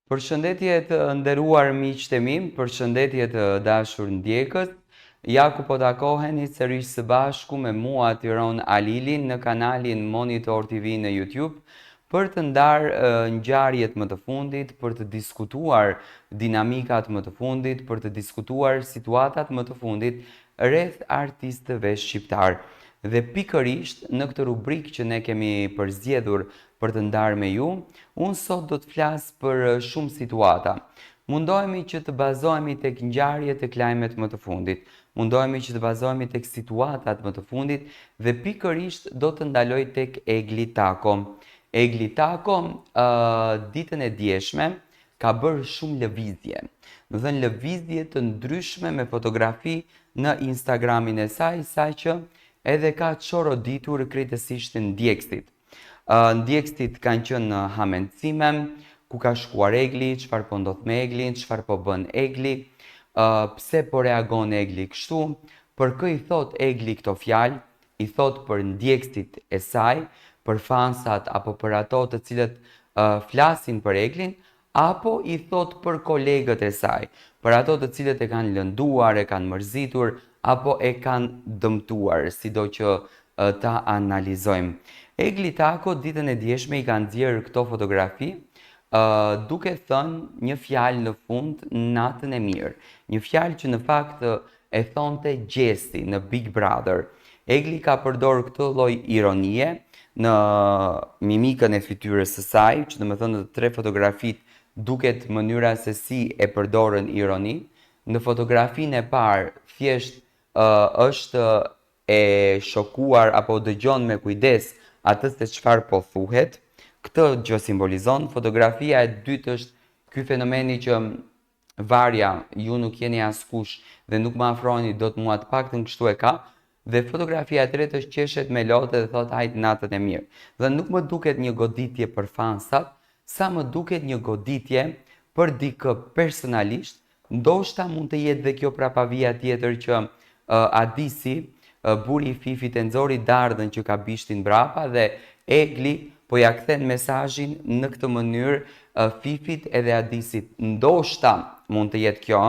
Përshëndetje të nderuar miqtë e mi, përshëndetje të dashur ndjekës. Ja ku po takoheni sërish së bashku me mua Tiron Alilin në kanalin Monitor TV në YouTube për të ndarë ngjarjet më të fundit, për të diskutuar dinamikat më të fundit, për të diskutuar situatat më të fundit rreth artistëve shqiptar. Dhe pikërisht në këtë rubrikë që ne kemi përzgjedhur për të ndarë me ju, unë sot do të flas për shumë situata. Mundohemi që të bazohemi tek ngjarjet e lajmet më të fundit. Mundohemi që të bazohemi tek situatat më të fundit dhe pikërisht do të ndaloj tek Egli Tako. Egli Tako ditën e djeshme ka bërë shumë lëvizje. Do thënë lëvizje të ndryshme me fotografi në Instagramin e saj, saqë edhe ka çoroditur krejtësisht ndjekësit. Ndjekësit kanë qenë në hamencime, ku ka shkuar Egli, çfarë po ndodh me Eglin, çfarë po bën Egli, pse po reagon Egli kështu, për kë i thot Egli këto fjalë, i thot për ndjekësit e saj, për fansat apo për ato të cilët flasin për Eglin, apo i thot për kolegët e saj, për ato të cilët e kanë lënduar, e kanë mërzitur, apo e kanë dëmtuar, sido që ta analizojmë. Egli Tako ditën e djeshme i kanë nxjerrë këto fotografi, duke thënë një fjalë në fund, natën e mirë. Një fjalë që në fakt e thonte Gjesti në Big Brother. Egli ka përdorur këtë lloj ironie në mimikën e fytyrës së saj, që domethënë në të tre fotografitë duket mënyra se si e përdorën ironi. Në fotografinë e parë thjesht është e shokuar apo dëgjon me kujdes atë se çfarë po thuhet. Këtë gjë simbolizon. Fotografia e dytë është ky fenomeni që varja, ju nuk jeni askush dhe nuk më afroni dot mua, të paktën kështu e ka. Dhe fotografia e tretë është qeshet me lotë dhe thot hajt natën e mirë. Dhe nuk më duket një goditje për fansat, sa më duket një goditje për dikë personalisht. Ndoshta mund të jetë dhe kjo prapavia tjetër që Adisi, buri i Fifit, e nxori dardhën që ka bishtin brapa dhe Egli po ja kthen mesazhin në këtë mënyrë Fifit edhe Adisit. Ndoshta mund të jetë kjo,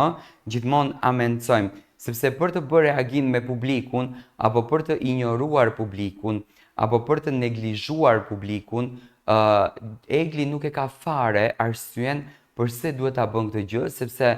gjithmonë amencojmë, sepse për të bërë reagim me publikun, apo për të injoruar publikun, apo për të neglizhuar publikun, Egli nuk e ka fare arsyen përse duhet ta bën këtë gjë, sepse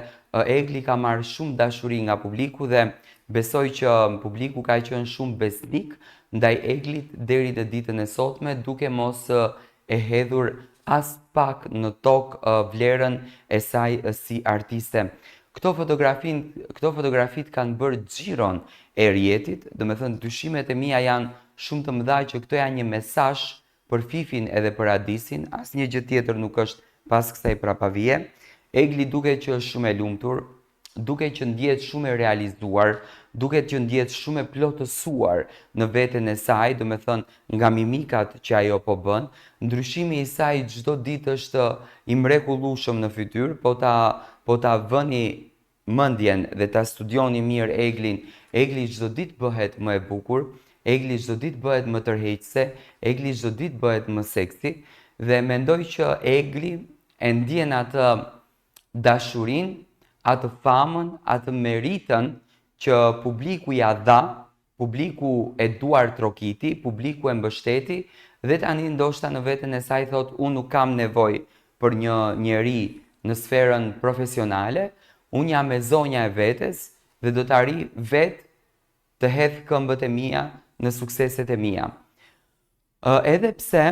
Egli ka marrë shumë dashuri nga publiku dhe besoj që publiku ka qenë shumë besnik ndaj Eglit deri në ditën e sotme, duke mos e hedhur as pak në tokë vlerën e saj si artiste. Këto fotografit kanë bërë xhiron e rrjetit, domethënë dyshimet e mia janë shumë të mëdha që këto janë një mesazh për Fifin edhe për Adisin, asnjë gjë tjetër nuk është pas kësaj prapavie. Egli duket që është shumë e lumtur, duket që ndjehet shumë e realizuar, duket që ndjehet shumë e plotësuar në veten e saj, domethënë nga mimikat që ajo po bën. Ndryshimi i saj çdo ditë është i mrekullueshëm në fytyrë, po ta vëni mendjen dhe ta studioni mirë Eglin. Egli çdo ditë bëhet më e bukur, Egli çdo ditë bëhet më tërheqëse, Egli çdo ditë bëhet më seksi dhe mendoj që Egli e ndjen atë dashurinë, atë famën, atë meritën që publiku ja dha, publiku e duar trokiti, publiku e mbështeti dhe tani ndoshta në veten e saj thot unë nuk kam nevojë për një njeri në sferën profesionale, unë jam e zonja e vetes dhe do të arri vetë të hedh këmbët e mia në sukseset e mia. Edhe pse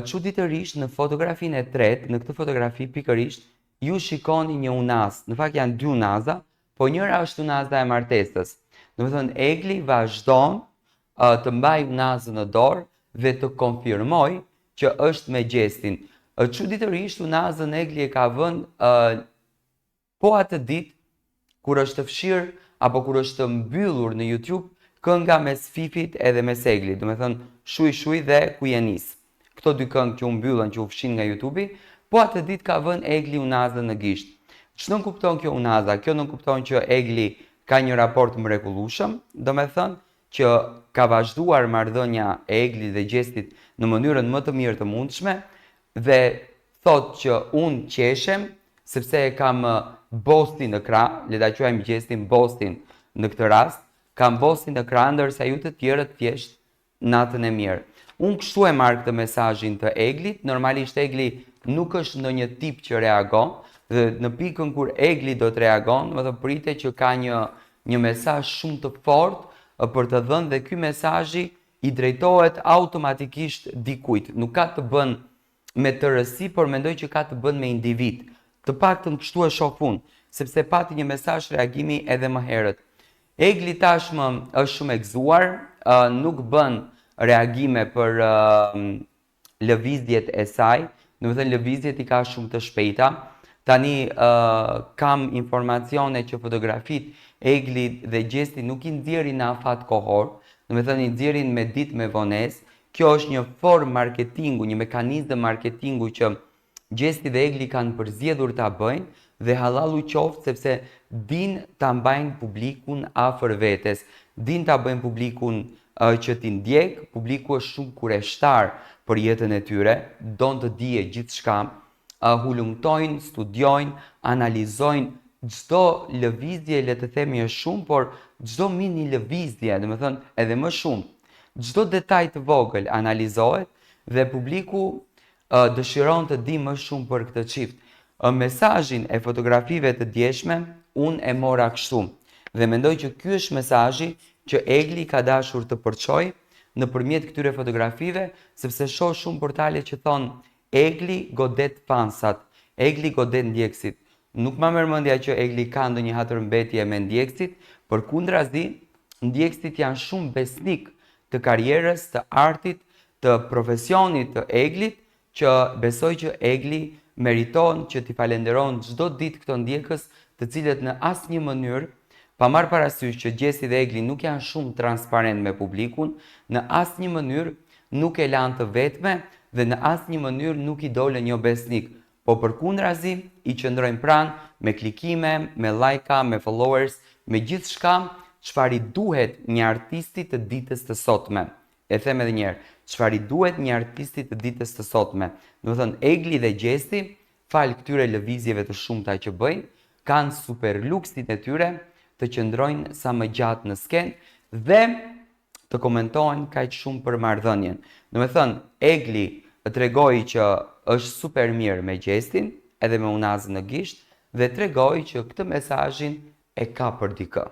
çuditërisht në fotografinë e tretë, në këtë fotografi pikërisht ju shikoni një unaz, në fakt janë dy unaza, po njëra është unaza e martesës. Domethënë Egli vazhdon të mbajë unazën në dorë dhe të konfirmoj që është me Gjestin. Çuditërisht unazën Egli e ka vënë po atë ditë kur është të fshirë apo kur është të mbyllur në YouTube kënga mes Fifit edhe mes Eglit, domethënë Shuj dhe Ku je nis. Këto dy këngë që u mbyllën, që u fshin nga YouTube-i, po atë ditë ka vënë Egli unazën në gisht. Ç'do kupton kjo unaza? Kjo nuk kupton që Egli ka një raport mrekullueshëm, domethënë që ka vazhduar marrëdhënia e Eglit dhe Gjestit në mënyrën më të mirë të mundshme dhe thot që unë qeshem, sepse e kam bostin në krah, le ta quajmë gjestin bostin në këtë rast, kam bostin në krah, ndërsa ju të tjerët thjesht natën e mirë. Unë kështu e marrë këtë mesazhin të Eglit, normalisht Egli nuk është ndonjë tip që reagon, dhe në pikën kur Egli do të reagon, më të prite që ka një mesazh shumë të fortë për të dhënë, dhe ky mesazhi i drejtohet automatikisht dikujt. Nuk ka të bën me tërësi, por mendoj që ka të bën me individ. Të paktën kështu e shoh unë, sepse pati një mesazh reagimi edhe më herët. Egli tashmë është shumë e gëzuar, nuk bën reagime për lëvizjet e saj, do të thënë lëvizjet i ka shumë të shpejta. Tani kam informacione që fotografit Egli dhe gjesti nuk i nxjerrin në afat kohor, do të thënë i nxjerrin me ditë me vonesë. Kjo është një formë marketingu, një mekanizëm marketingu që gjesti dhe Egli kanë përzgjedhur ta bëjnë, dhe hallallu qoftë sepse din ta mbajnë publikun afër vetes, din ta bëjnë publikun që t'i ndjek. Publiku është shumë kureshtar për jetën e tyre, don të dije gjithçka, hulumtojnë, studiojnë, analizojnë çdo lëvizje, le të themi është shumë, por çdo mini lëvizje, domethënë edhe më shumë, çdo detaj të vogël analizohet dhe publiku dëshiron të di më shumë për këtë çift. Mesazhin e fotografive të djeshme unë e mora kështu dhe mendoj që ky është mesazhi që Egli ka dashur të përçojë nëpërmjet këtyre fotografive, sepse shoh shumë portale që thonë Egli godet fansat, Egli godet ndjekësit. Nuk ma merr mendja që Egli ka ndonjë hatërmbetje me ndjekësit, përkundrazi, ndjekësit janë shumë besnik të karrierës, të artit, të profesionit të Eglit, që besoj që Egli meriton që t'i falenderon çdo ditë këto ndjekës, të cilët në asnjë mënyrë, pa marrë parasysh që Gjesi dhe Egli nuk janë shumë transparent me publikun, në asnjë mënyrë nuk e lanë të vetme dhe në asnjë mënyrë nuk i dolën jo besnik, po përkundrazi i qëndrojnë pranë me klikime, me lajka, me followers, me gjithçka çfarë i duhet një artisti të ditës të sotme. E them edhe një herë, çfarë i duhet një artisti të ditës të sotme. Do të thënë Egli dhe Gjesti, fal këtyre lëvizjeve të shumta që bëjnë, kanë super luksin e tyre të qëndrojnë sa më gjatë në skenë dhe të komentojnë kaq shumë për marrëdhënien. Do të thënë Egli tregoi që është super mirë me Gjestin, edhe me unazën në gisht, dhe tregoi që këtë mesazhin e ka për dikë.